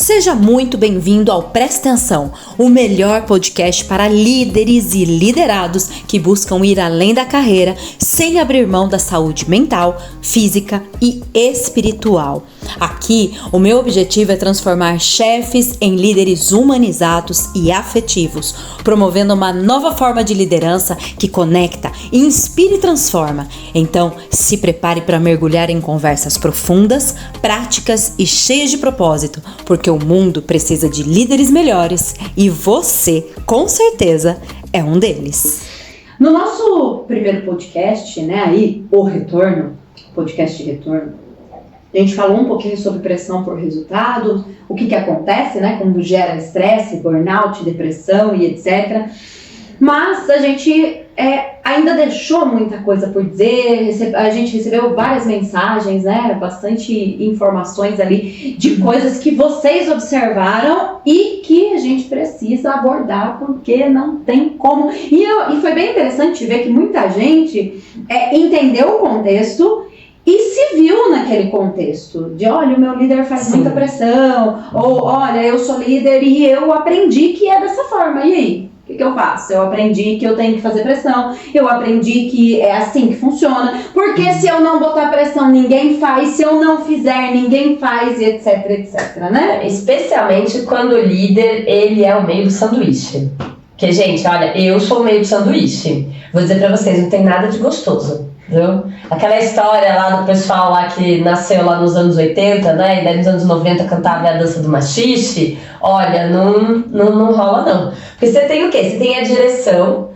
Seja muito bem-vindo ao Presta Atenção, o melhor podcast para líderes e liderados que buscam ir além da carreira sem abrir mão da saúde mental, física e espiritual. Aqui, o meu objetivo é transformar chefes em líderes humanizados e afetivos, promovendo uma nova forma de liderança que conecta, inspira e transforma. Então, se prepare para mergulhar em conversas profundas, práticas e cheias de propósito, porque o mundo precisa de líderes melhores e você, com certeza, é um deles. No nosso primeiro podcast, o Retorno, podcast de retorno, a gente falou um pouquinho sobre pressão por resultado, o que acontece, quando gera estresse, burnout, depressão e etc. Mas a gente ainda deixou muita coisa por dizer, a gente recebeu várias mensagens, bastante informações ali de coisas que vocês observaram e que a gente precisa abordar porque não tem como. E foi bem interessante ver que muita gente entendeu o contexto e se viu naquele contexto de, olha, o meu líder faz muita pressão, ou olha, eu sou líder e eu aprendi que é dessa forma, e aí? O que eu faço? Eu aprendi que eu tenho que fazer pressão, eu aprendi que é assim que funciona, porque se eu não botar pressão, ninguém faz, se eu não fizer, ninguém faz, etc, né? Especialmente quando o líder, ele é o meio do sanduíche. Porque, gente, olha, eu sou o meio do sanduíche. Vou dizer pra vocês, não tem nada de gostoso. Viu? Aquela história lá do pessoal lá que nasceu lá nos anos 80, e daí nos anos 90 cantava a dança do machixe, olha, não rola não. Porque você tem o quê? Você tem a direção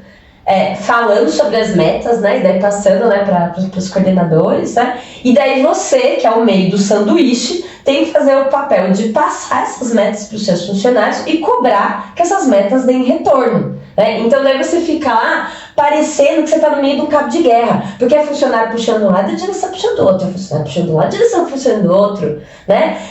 falando sobre as metas, e daí passando para os coordenadores, e daí você, que é o meio do sanduíche, tem que fazer o papel de passar essas metas para os seus funcionários e cobrar que essas metas deem retorno. Então daí você fica lá parecendo que você está no meio de um cabo de guerra, porque é funcionário puxando um lado e a direção puxando o outro, é funcionário puxando um lado e a direção puxando o outro,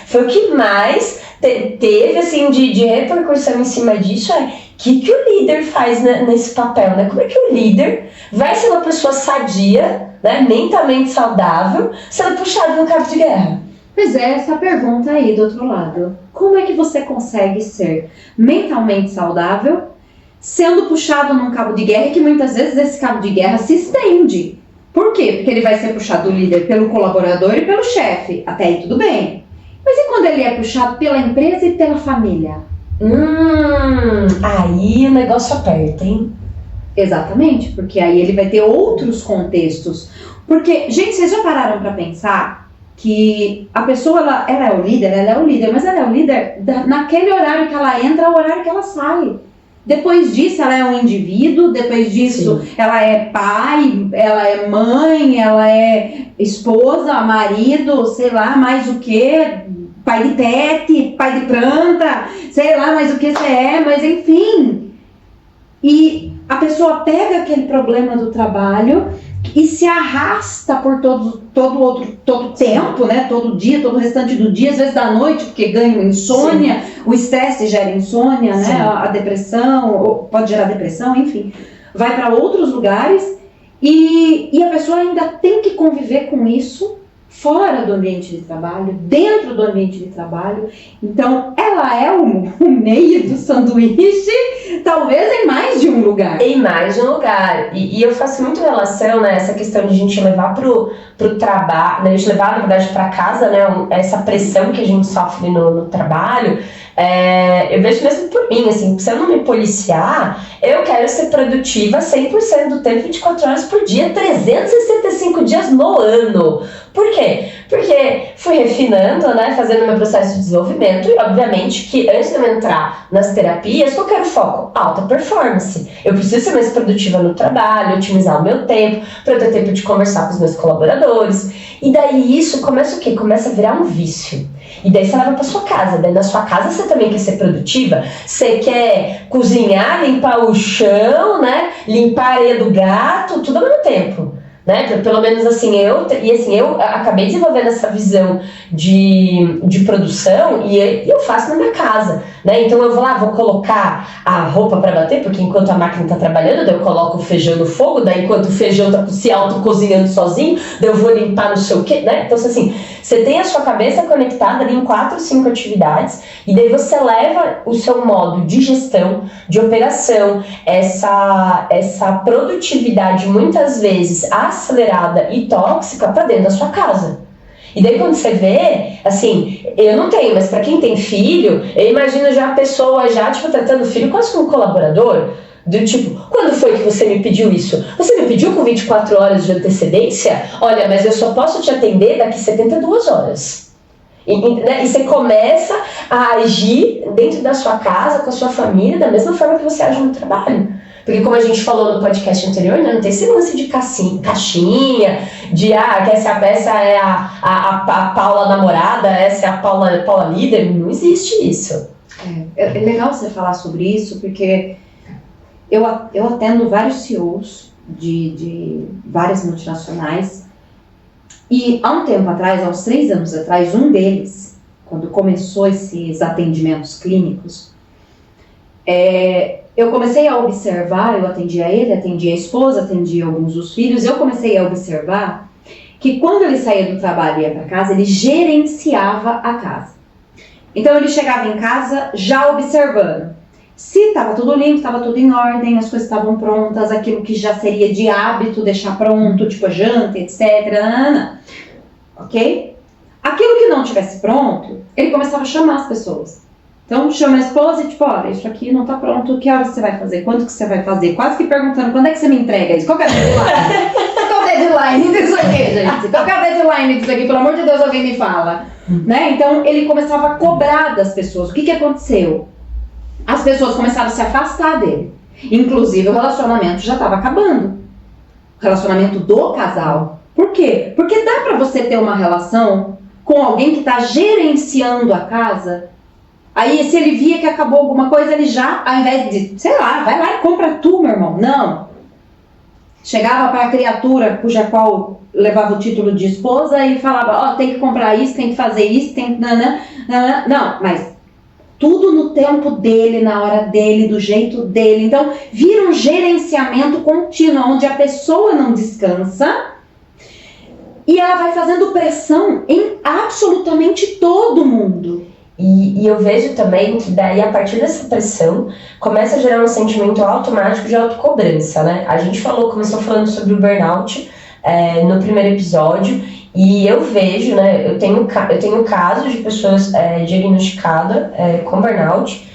Foi o que mais teve assim, de repercussão em cima disso, que o líder faz nesse papel, Como é que o líder vai ser uma pessoa sadia, mentalmente saudável, sendo puxado no cabo de guerra? Pois é, essa pergunta aí do outro lado. Como é que você consegue ser mentalmente saudável sendo puxado num cabo de guerra e que muitas vezes esse cabo de guerra se estende? Por quê? Porque ele vai ser puxado, o líder, pelo colaborador e pelo chefe. Até aí tudo bem. Mas e quando ele é puxado pela empresa e pela família? Aí o negócio aperta, hein? Exatamente, porque aí ele vai ter outros contextos. Porque, gente, vocês já pararam pra pensar que a pessoa, ela é o líder, mas ela é o líder naquele horário que ela entra, o horário que ela sai. Depois disso, ela é um indivíduo, depois disso, ela é pai, ela é mãe, ela é esposa, marido, sei lá, mais o que, pai de pet, pai de planta, sei lá mais o que você é, mas enfim. E a pessoa pega aquele problema do trabalho e se arrasta por todo tempo, todo dia, todo o restante do dia, às vezes da noite, porque ganha insônia, o estresse gera insônia, a depressão, pode gerar depressão, enfim, vai para outros lugares e a pessoa ainda tem que conviver com isso fora do ambiente de trabalho, dentro do ambiente de trabalho. Então, ela é o meio do sanduíche, talvez em mais de um lugar. Em mais de um lugar. E eu faço muito relação, essa questão de a gente levar pro trabalho, a gente levar, na verdade, para casa, essa pressão que a gente sofre no trabalho. Eu vejo mesmo por mim, assim, se eu não me policiar, eu quero ser produtiva 100% do tempo, 24 horas por dia, 365 dias no ano. Por quê? Porque fui refinando, fazendo meu processo de desenvolvimento e, obviamente, que antes de eu entrar nas terapias, eu quero foco, alta performance. Eu preciso ser mais produtiva no trabalho, otimizar o meu tempo, para eu ter tempo de conversar com os meus colaboradores. E daí isso começa o quê? Começa a virar um vício. E daí você leva pra sua casa. Daí na sua casa você também quer ser produtiva. Você quer cozinhar, limpar o chão, limpar a areia do gato, tudo ao mesmo tempo. né? Pelo menos assim, eu acabei desenvolvendo essa visão de produção e eu faço na minha casa, né? Então eu vou lá, vou colocar a roupa para bater, porque enquanto a máquina tá trabalhando, daí eu coloco o feijão no fogo, daí enquanto o feijão tá se auto-cozinhando sozinho, daí eu vou limpar não sei o quê, né? Então assim, você tem a sua cabeça conectada ali em 4, 5 atividades e daí você leva o seu modo de gestão, de operação, essa produtividade muitas vezes acelerada e tóxica para dentro da sua casa. E daí quando você vê, assim, eu não tenho, mas para quem tem filho, eu imagino já a pessoa já, tipo, tratando o filho quase como um colaborador, do tipo, quando foi que você me pediu isso? Você me pediu com 24 horas de antecedência? Olha, mas eu só posso te atender daqui 72 horas. E você começa a agir dentro da sua casa, com a sua família, da mesma forma que você age no trabalho. Porque como a gente falou no podcast anterior, né, não tem esse lance de caixinha, de que essa é a Paula namorada, essa é a Paula líder, não existe isso. É legal você falar sobre isso, porque eu atendo vários CEOs de várias multinacionais, e há um tempo atrás, há uns 3 anos atrás, um deles, quando começou esses atendimentos clínicos, eu comecei a observar, eu atendia ele, atendia a esposa, atendia alguns dos filhos, eu comecei a observar que quando ele saía do trabalho e ia para casa, ele gerenciava a casa. Então ele chegava em casa já observando se estava tudo limpo, estava tudo em ordem, as coisas estavam prontas, aquilo que já seria de hábito deixar pronto, tipo a janta, etc. Ok? Aquilo que não tivesse pronto, ele começava a chamar as pessoas. Então chama a esposa e tipo, olha, isso aqui não tá pronto, que horas você vai fazer? Quanto que você vai fazer? Quase que perguntando, quando é que você me entrega isso? Qual que é a deadline? Qual é a deadline disso aqui, gente? Qual que é a deadline disso aqui? Pelo amor de Deus, alguém me fala. Né? Então ele começava a cobrar das pessoas. O que aconteceu? As pessoas começaram a se afastar dele. Inclusive o relacionamento já estava acabando. O relacionamento do casal. Por quê? Porque dá pra você ter uma relação com alguém que tá gerenciando a casa. Aí, se ele via que acabou alguma coisa, ele já, ao invés de, sei lá, vai lá e compra tu, meu irmão. Não. Chegava para a criatura cuja qual levava o título de esposa e falava, tem que comprar isso, tem que fazer isso, tem que... Não, mas tudo no tempo dele, na hora dele, do jeito dele. Então, vira um gerenciamento contínuo, onde a pessoa não descansa e ela vai fazendo pressão em absolutamente todo mundo. E eu vejo também que daí, a partir dessa pressão, começa a gerar um sentimento automático de autocobrança, né? A gente começou falando sobre o burnout no primeiro episódio, e eu vejo, né, eu tenho casos de pessoas diagnosticadas com burnout,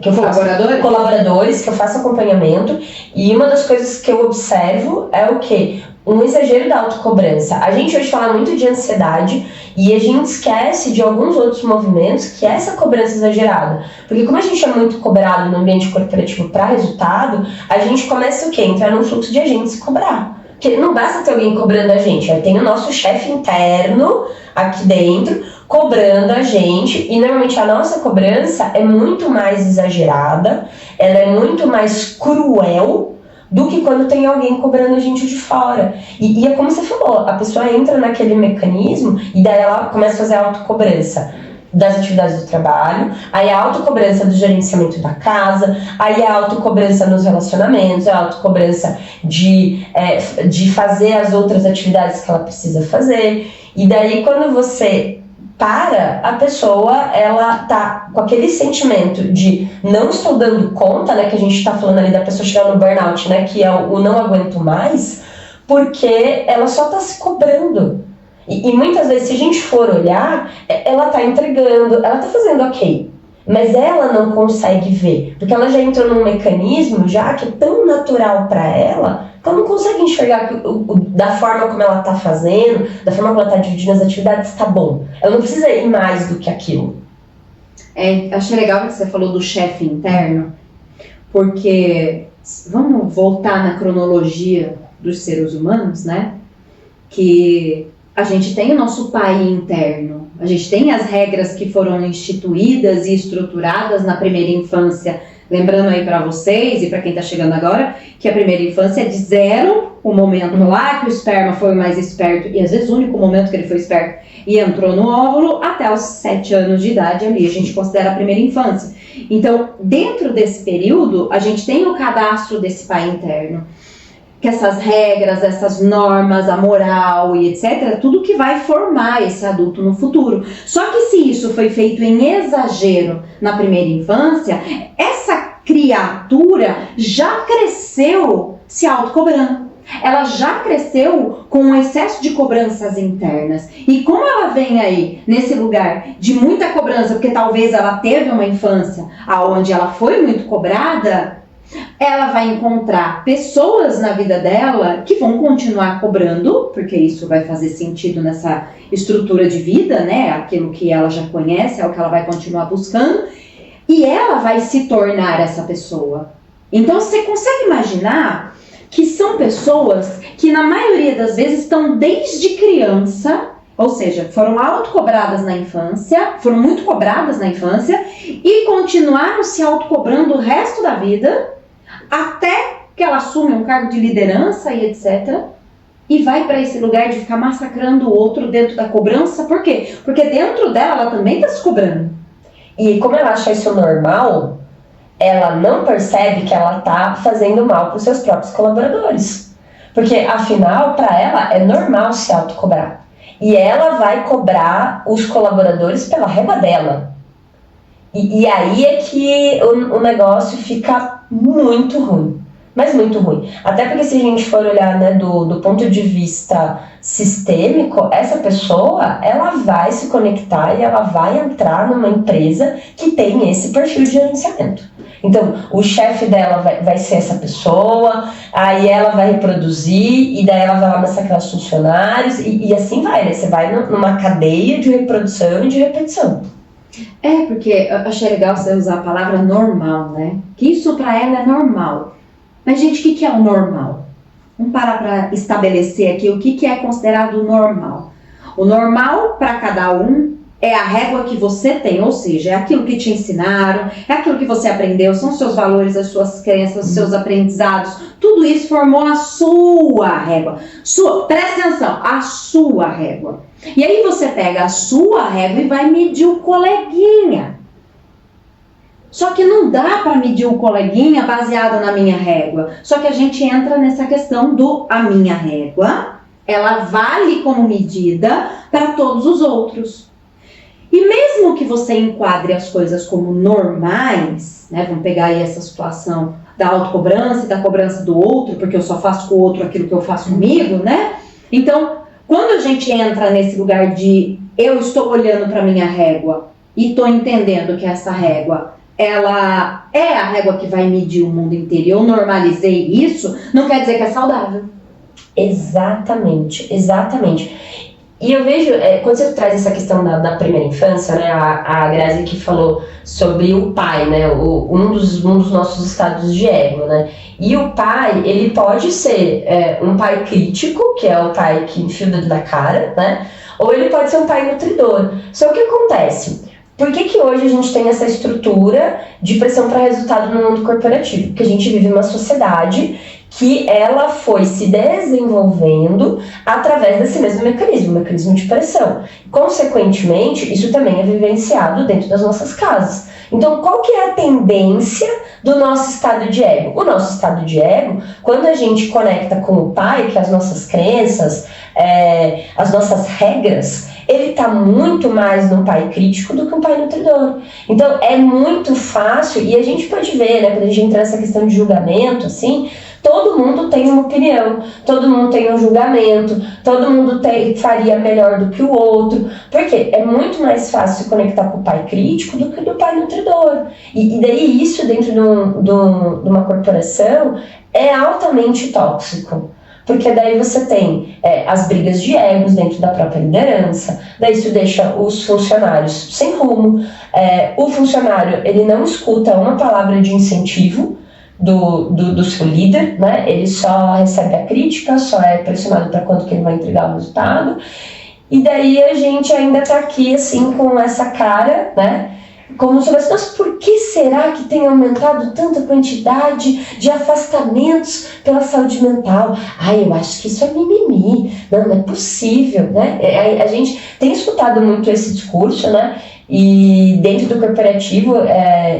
que eu faço colaboradores, que eu faço acompanhamento, e uma das coisas que eu observo é o quê? Um exagero da autocobrança. A gente hoje fala muito de ansiedade e a gente esquece de alguns outros movimentos que é essa cobrança exagerada. Porque como a gente é muito cobrado no ambiente corporativo para resultado, a gente começa o quê? Entrar num fluxo de a gente se cobrar. Porque não basta ter alguém cobrando a gente, tem o nosso chefe interno aqui dentro cobrando a gente, e normalmente a nossa cobrança é muito mais exagerada, ela é muito mais cruel do que quando tem alguém cobrando a gente de fora. E é como você falou, a pessoa entra naquele mecanismo e daí ela começa a fazer a autocobrança das atividades do trabalho, aí a autocobrança do gerenciamento da casa, aí a autocobrança nos relacionamentos, a autocobrança de fazer as outras atividades que ela precisa fazer. E daí quando você a pessoa, ela tá com aquele sentimento de não estou dando conta, né, que a gente tá falando ali da pessoa chegar no burnout, né, que é o não aguento mais, porque ela só tá se cobrando. E muitas vezes, se a gente for olhar, ela tá entregando, ela tá fazendo ok, mas ela não consegue ver, porque ela já entrou num mecanismo já que é tão natural para ela, que ela não consegue enxergar da forma como ela tá fazendo, da forma como ela tá dividindo as atividades, tá bom. Ela não precisa ir mais do que aquilo. Achei legal que você falou do chefe interno, porque vamos voltar na cronologia dos seres humanos, né? Que a gente tem o nosso pai interno, a gente tem as regras que foram instituídas e estruturadas na primeira infância Lembrando aí para vocês e para quem está chegando agora, que a primeira infância é de 0, o momento lá que o esperma foi o mais esperto, e às vezes o único momento que ele foi esperto, e entrou no óvulo, até os 7 anos de idade, ali a gente considera a primeira infância. Então, dentro desse período, a gente tem o cadastro desse pai interno, que essas regras, essas normas, a moral e etc, tudo que vai formar esse adulto no futuro. Só que se isso foi feito em exagero na primeira infância, essa criatura já cresceu se autocobrando. Ela já cresceu com um excesso de cobranças internas. E como ela vem aí nesse lugar de muita cobrança, porque talvez ela teve uma infância onde ela foi muito cobrada, ela vai encontrar pessoas na vida dela que vão continuar cobrando, porque isso vai fazer sentido nessa estrutura de vida, né? Aquilo que ela já conhece é o que ela vai continuar buscando, e ela vai se tornar essa pessoa. Então você consegue imaginar que são pessoas que na maioria das vezes estão desde criança, ou seja, foram autocobradas na infância, foram muito cobradas na infância e continuaram se autocobrando o resto da vida, até que ela assume um cargo de liderança e etc. E vai para esse lugar de ficar massacrando o outro dentro da cobrança. Por quê? Porque dentro dela ela também está se cobrando. E como ela acha isso normal, ela não percebe que ela está fazendo mal para os seus próprios colaboradores. Porque, afinal, para ela é normal se autocobrar. E ela vai cobrar os colaboradores pela régua dela. E aí é que o negócio fica muito ruim. Mas muito ruim. Até porque se a gente for olhar, né, do ponto de vista sistêmico, essa pessoa, ela vai se conectar e ela vai entrar numa empresa que tem esse perfil de gerenciamento. Então, o chefe dela vai ser essa pessoa, aí ela vai reproduzir, e daí ela vai lá massacrar os funcionários, e assim vai, né? Você vai numa cadeia de reprodução e de repetição. É, porque eu achei legal você usar a palavra normal, né? Que isso pra ela é normal. Mas, gente, o que é o normal? Vamos parar para estabelecer aqui o que é considerado normal. O normal para cada um é a régua que você tem, ou seja, é aquilo que te ensinaram, é aquilo que você aprendeu, são os seus valores, as suas crenças, os seus aprendizados. Tudo isso formou a sua régua. Presta atenção, a sua régua. E aí você pega a sua régua e vai medir o coleguinha. Só que não dá para medir o coleguinha baseado na minha régua. Só que a gente entra nessa questão a minha régua, ela vale como medida para todos os outros. E mesmo que você enquadre as coisas como normais, né, vamos pegar aí essa situação da autocobrança e da cobrança do outro, porque eu só faço com o outro aquilo que eu faço comigo, né? Então, quando a gente entra nesse lugar de eu estou olhando para minha régua e estou entendendo que essa régua ela é a régua que vai medir o mundo inteiro, e eu normalizei isso, não quer dizer que é saudável. Exatamente, exatamente. E eu vejo, quando você traz essa questão da primeira infância, né, a Grazi que falou sobre o pai, né, um dos nossos estados de ego, né, e o pai, ele pode ser um pai crítico, que é o pai que enfia o dedo na cara, né, ou ele pode ser um pai nutridor. Só que o que acontece? Por que hoje a gente tem essa estrutura de pressão para resultado no mundo corporativo? Porque a gente vive uma sociedade que ela foi se desenvolvendo através desse mesmo mecanismo de pressão. Consequentemente, isso também é vivenciado dentro das nossas casas. Então, qual que é a tendência do nosso estado de ego? O nosso estado de ego, quando a gente conecta com o pai, que é as nossas crenças, as nossas regras, ele está muito mais no pai crítico do que um pai nutridor. Então, é muito fácil, e a gente pode ver, né, quando a gente entra nessa questão de julgamento, assim, todo mundo tem uma opinião, todo mundo tem um julgamento, todo mundo faria melhor do que o outro, porque é muito mais fácil se conectar com o pai crítico do que do pai nutridor. E daí isso dentro de uma corporação é altamente tóxico. Porque daí você tem as brigas de egos dentro da própria liderança, daí isso deixa os funcionários sem rumo, o funcionário ele não escuta uma palavra de incentivo do seu líder, né? Ele só recebe a crítica, só é pressionado para quando que ele vai entregar o resultado, e daí a gente ainda tá aqui assim com essa cara, né? como se fosse, nossa, por que será que tem aumentado tanta quantidade de afastamentos pela saúde mental? Eu acho que isso é mimimi, não é possível, né? A gente tem escutado muito esse discurso, né? E dentro do corporativo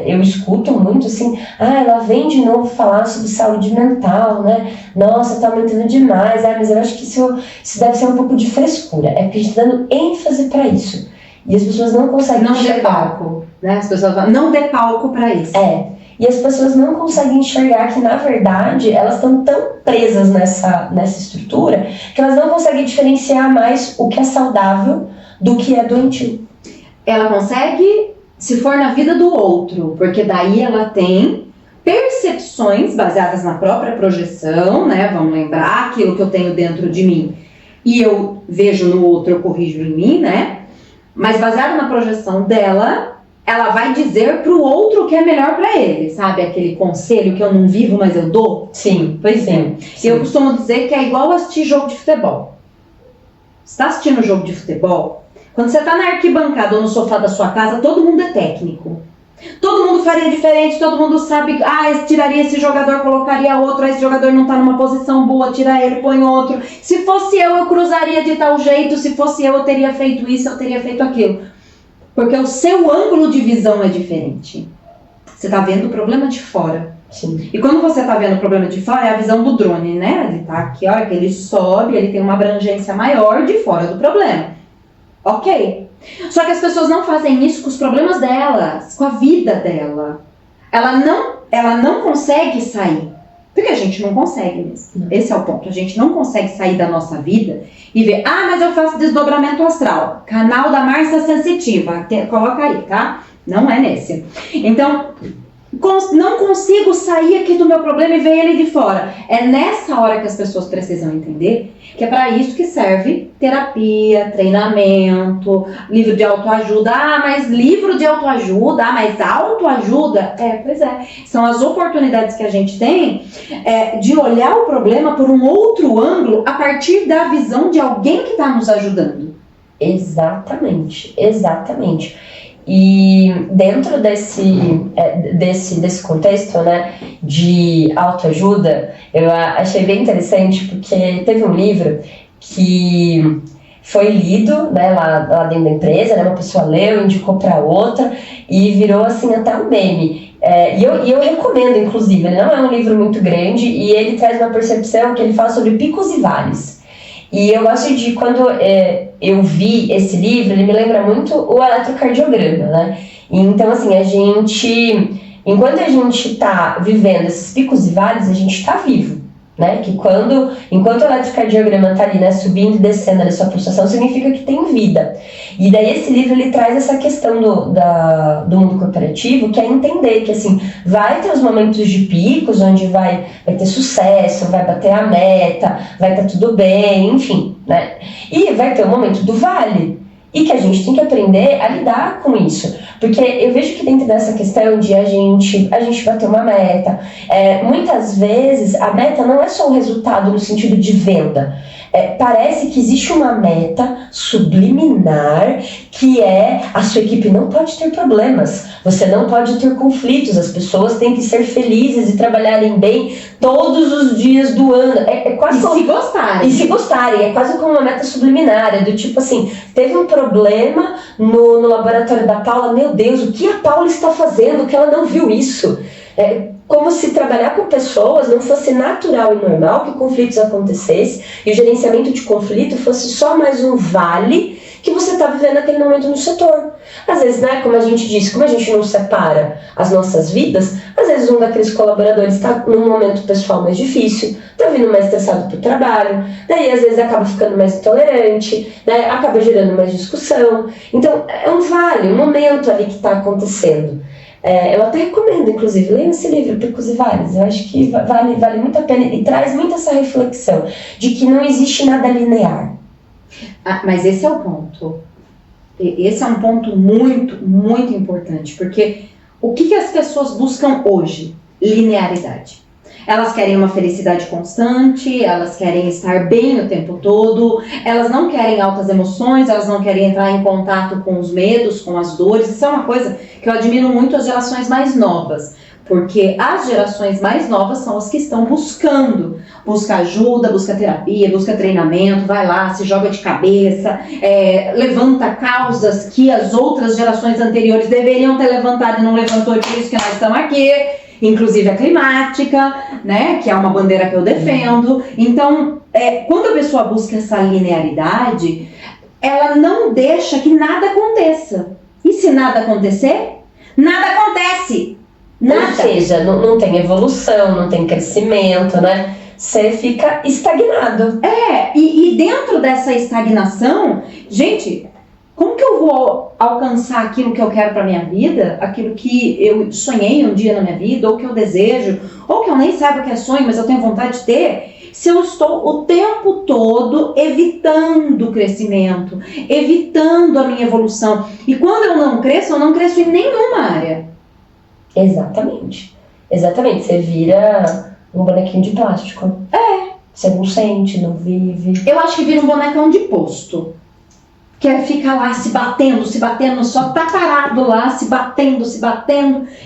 eu escuto muito assim, ela vem de novo falar sobre saúde mental, né? Nossa, tá aumentando demais, mas eu acho que isso deve ser um pouco de frescura, é porque a gente tá dando ênfase para isso. E as pessoas não conseguem enxergar. Palco, né? As pessoas falam, não dê palco para isso. E as pessoas não conseguem enxergar que, na verdade, elas estão tão presas nessa estrutura que elas não conseguem diferenciar mais o que é saudável do que é doentio. Ela consegue se for na vida do outro, porque daí ela tem percepções baseadas na própria projeção, né? Vamos lembrar aquilo que eu tenho dentro de mim e eu vejo no outro, eu corrijo em mim, né? Mas baseado na projeção dela, ela vai dizer pro outro o que é melhor para ele, sabe? Aquele conselho que eu não vivo, mas eu dou. Sim, pois é. Eu costumo dizer que é igual assistir jogo de futebol. Você tá assistindo jogo de futebol, quando você tá na arquibancada ou no sofá da sua casa, todo mundo é técnico. Todo mundo faria diferente, todo mundo sabe, tiraria esse jogador, colocaria outro, esse jogador não tá numa posição boa, tira ele, põe outro. Se fosse eu cruzaria de tal jeito, se fosse eu teria feito isso, eu teria feito aquilo. Porque o seu ângulo de visão é diferente. Você tá vendo o problema de fora. Sim. E quando você tá vendo o problema de fora, é a visão do drone, né? Ele tá aqui, a hora que ele sobe, ele tem uma abrangência maior de fora do problema. Ok. Só que as pessoas não fazem isso com os problemas delas, com a vida dela. Ela não consegue sair. Porque a gente não consegue mesmo. Esse é o ponto. A gente não consegue sair da nossa vida e ver, mas eu faço desdobramento astral. Canal da Márcia Sensitiva. Coloca aí, tá? Não é nesse. Então, não consigo sair aqui do meu problema e ver ele de fora. É nessa hora que as pessoas precisam entender que é para isso que serve terapia, treinamento, livro de autoajuda. Mas livro de autoajuda, mas autoajuda? Pois é. São as oportunidades que a gente tem de olhar o problema por um outro ângulo a partir da visão de alguém que está nos ajudando. Exatamente. E dentro desse contexto, né, de autoajuda, eu achei bem interessante porque teve um livro que foi lido, né, lá dentro da empresa, né, uma pessoa leu, indicou para outra e virou assim até um meme. E eu recomendo, inclusive, ele não é um livro muito grande e ele traz uma percepção que ele fala sobre picos e vales. E eu gosto de, quando eu vi esse livro, ele me lembra muito o eletrocardiograma, né? Então, assim, enquanto a gente tá vivendo esses picos e vales, a gente tá vivo, né? Que enquanto o eletrocardiograma tá ali, né, subindo e descendo ali sua pulsação, significa que tem vida. E daí esse livro, ele traz essa questão do mundo corporativo, que é entender que, assim, vai ter os momentos de picos, onde vai ter sucesso, vai bater a meta, vai estar tudo bem, enfim, né? E vai ter o momento do vale, e que a gente tem que aprender a lidar com isso. Porque eu vejo que dentro dessa questão de a gente bater uma meta, muitas vezes a meta não é só o resultado no sentido de venda. Parece que existe uma meta subliminar que a sua equipe não pode ter problemas, você não pode ter conflitos, as pessoas têm que ser felizes e trabalharem bem todos os dias do ano. E se gostarem, é quase como uma meta subliminar, do tipo assim, teve um problema no laboratório da Paula, meu Deus, o que a Paula está fazendo que ela não viu isso? Como se trabalhar com pessoas não fosse natural e normal que conflitos acontecessem e o gerenciamento de conflito fosse só mais um vale que você está vivendo naquele momento no setor. Às vezes, né, como a gente disse, como a gente não separa as nossas vidas, às vezes um daqueles colaboradores está num momento pessoal mais difícil, está vindo mais estressado pro trabalho, daí às vezes acaba ficando mais intolerante, né, acaba gerando mais discussão. Então, é um vale, um momento ali que está acontecendo. Eu até recomendo, inclusive, leiam esse livro, Picos e Vales. Eu acho que vale muito a pena e traz muito essa reflexão de que não existe nada linear. Mas esse é o ponto. Esse é um ponto muito, muito importante, porque o que as pessoas buscam hoje? Linearidade. Elas querem uma felicidade constante, elas querem estar bem o tempo todo, elas não querem altas emoções, elas não querem entrar em contato com os medos, com as dores. Isso é uma coisa que eu admiro muito as gerações mais novas, porque as gerações mais novas são as que estão busca ajuda, busca terapia, busca treinamento, vai lá, se joga de cabeça, levanta causas que as outras gerações anteriores deveriam ter levantado e não levantou, e por isso que nós estamos aqui, inclusive a climática, né, que é uma bandeira que eu defendo. Então, quando a pessoa busca essa linearidade, ela não deixa que nada aconteça. E se nada acontecer, nada acontece. Nada. Ou seja, não tem evolução, não tem crescimento, né? Você fica estagnado. E dentro dessa estagnação, gente, como que eu vou alcançar aquilo que eu quero para minha vida, aquilo que eu sonhei um dia na minha vida, ou que eu desejo, ou que eu nem saiba que é sonho, mas eu tenho vontade de ter, se eu estou o tempo todo evitando o crescimento, evitando a minha evolução? E quando eu não cresço em nenhuma área. Exatamente. Você vira um bonequinho de plástico. Você não sente, não vive. Eu acho que vira um bonecão de posto. Que fica lá se batendo, só tá parado lá, se batendo.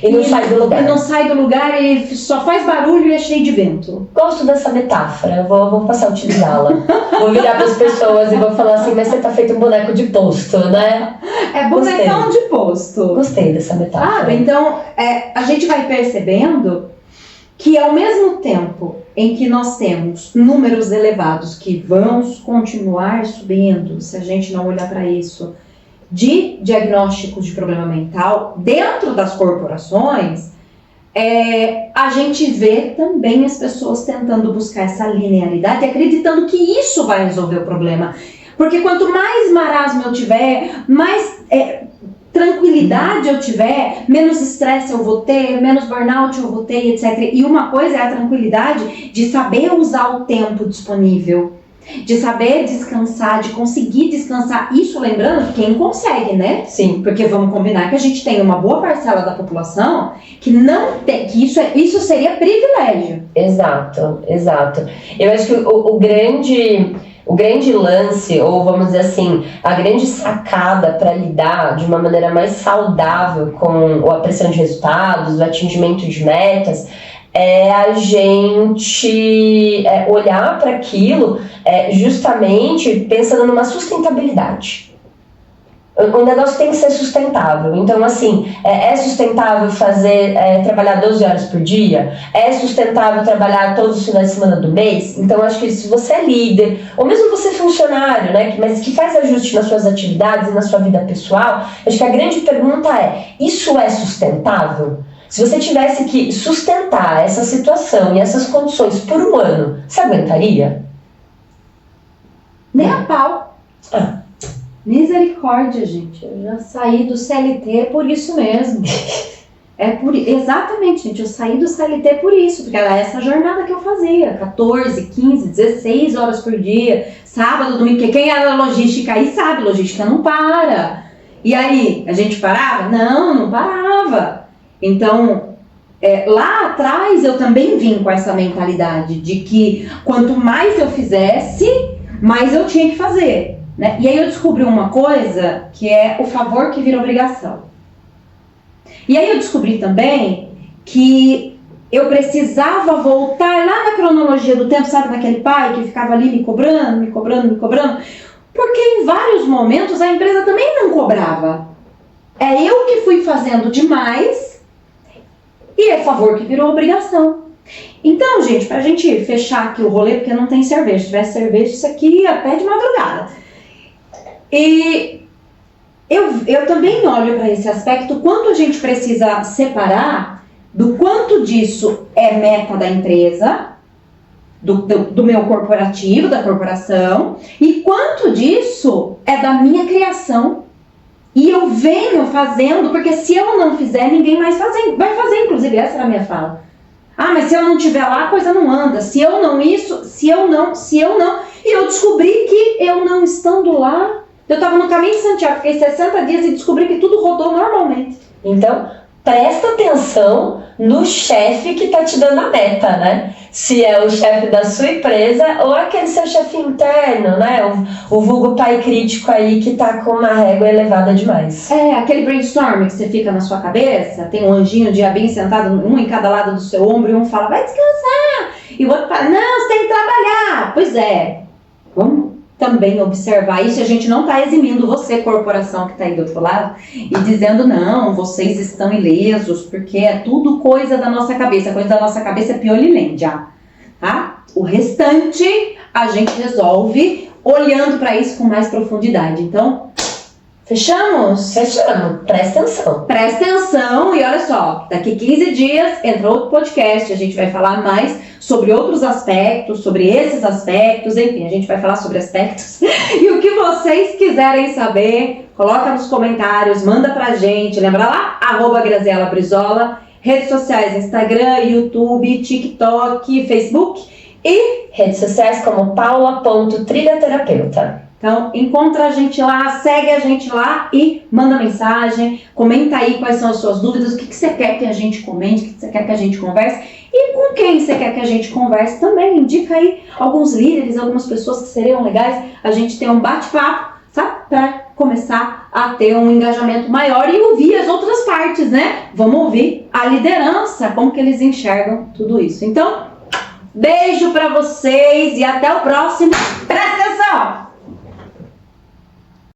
E não sai do lugar. E não sai do lugar e só faz barulho e é cheio de vento. Gosto dessa metáfora, vou passar a utilizá-la. Vou virar para as pessoas e vou falar assim, mas você tá feito um boneco de posto, né? É bonecão de posto. Gostei dessa metáfora. Então, a gente vai percebendo que ao mesmo tempo em que nós temos números elevados que vão continuar subindo, se a gente não olhar para isso, de diagnósticos de problema mental dentro das corporações, a gente vê também as pessoas tentando buscar essa linearidade, acreditando que isso vai resolver o problema. Porque quanto mais marasmo eu tiver, mais tranquilidade eu tiver, menos estresse eu vou ter, menos burnout eu vou ter, etc. E uma coisa é a tranquilidade de saber usar o tempo disponível, de saber descansar, de conseguir descansar. Isso lembrando quem consegue, né? Sim. Porque vamos combinar que a gente tem uma boa parcela da população que não tem, que isso seria privilégio. Exato. Eu acho que o grande lance, ou vamos dizer assim, a grande sacada para lidar de uma maneira mais saudável com a pressão de resultados, o atingimento de metas, é a gente olhar para aquilo justamente pensando numa sustentabilidade. O negócio tem que ser sustentável. Então, assim, é sustentável trabalhar 12 horas por dia? É sustentável trabalhar todos os finais de semana do mês? Então, acho que se você é líder, ou mesmo você é funcionário, né, mas que faz ajuste nas suas atividades e na sua vida pessoal, acho que a grande pergunta isso é sustentável? Se você tivesse que sustentar essa situação e essas condições por um ano, você aguentaria? Nem a pau. Misericórdia, gente. Eu já saí do CLT por isso mesmo. Exatamente, gente. Eu saí do CLT por isso, porque era essa jornada que eu fazia. 14, 15, 16 horas por dia, sábado, domingo. Porque quem era logística aí sabe, logística não para. E aí, a gente parava? Não parava. Então, lá atrás eu também vim com essa mentalidade de que quanto mais eu fizesse, mais eu tinha que fazer. Né? E aí eu descobri uma coisa que é o favor que vira obrigação. E aí eu descobri também que eu precisava voltar lá na cronologia do tempo, sabe, naquele pai que ficava ali me cobrando, porque em vários momentos a empresa também não cobrava. Eu que fui fazendo demais e é favor que virou obrigação. Então, gente, pra gente fechar aqui o rolê, porque não tem cerveja, se tivesse cerveja isso aqui até de madrugada. E eu também olho para esse aspecto, quanto a gente precisa separar do quanto disso é meta da empresa, do meu corporativo, da corporação, e quanto disso é da minha criação. E eu venho fazendo, porque se eu não fizer, ninguém mais vai fazer, inclusive essa era a minha fala. Mas se eu não estiver lá, a coisa não anda. Se eu não. E eu descobri que eu não estando lá, eu estava no caminho de Santiago, fiquei 60 dias e descobri que tudo rodou normalmente. Então, presta atenção no chefe que tá te dando a meta, né? Se é o chefe da sua empresa ou aquele seu chefe interno, né? O vulgo pai crítico aí que tá com uma régua elevada demais. Aquele brainstorm que você fica na sua cabeça, tem um anjinho, um diabinho sentado, um em cada lado do seu ombro, e um fala, vai descansar, e o outro fala, não, você tem que trabalhar. Pois é, vamos também observar isso. A gente não está eximindo você, corporação que está aí do outro lado, e dizendo, não, vocês estão ilesos, porque é tudo coisa da nossa cabeça. A coisa da nossa cabeça é piolilândia, tá? O restante a gente resolve olhando para isso com mais profundidade. Então, fechamos? Fechamos. Presta atenção. Presta atenção e olha só, daqui 15 dias entra outro podcast, a gente vai falar mais sobre outros aspectos, sobre esses aspectos, enfim, a gente vai falar sobre aspectos. E o que vocês quiserem saber, coloca nos comentários, manda pra gente, lembra lá? @Graziela Brizola, redes sociais, Instagram, YouTube, TikTok, Facebook e redes sociais como paula.trilhaterapeuta. Então, encontra a gente lá, segue a gente lá e manda mensagem, comenta aí quais são as suas dúvidas, o que você quer que a gente comente, o que você quer que a gente converse e com quem você quer que a gente converse também. Indica aí alguns líderes, algumas pessoas que seriam legais, a gente ter um bate-papo, sabe? Para começar a ter um engajamento maior e ouvir as outras partes, né? Vamos ouvir a liderança, como que eles enxergam tudo isso. Então, beijo para vocês e até o próximo. Presta atenção!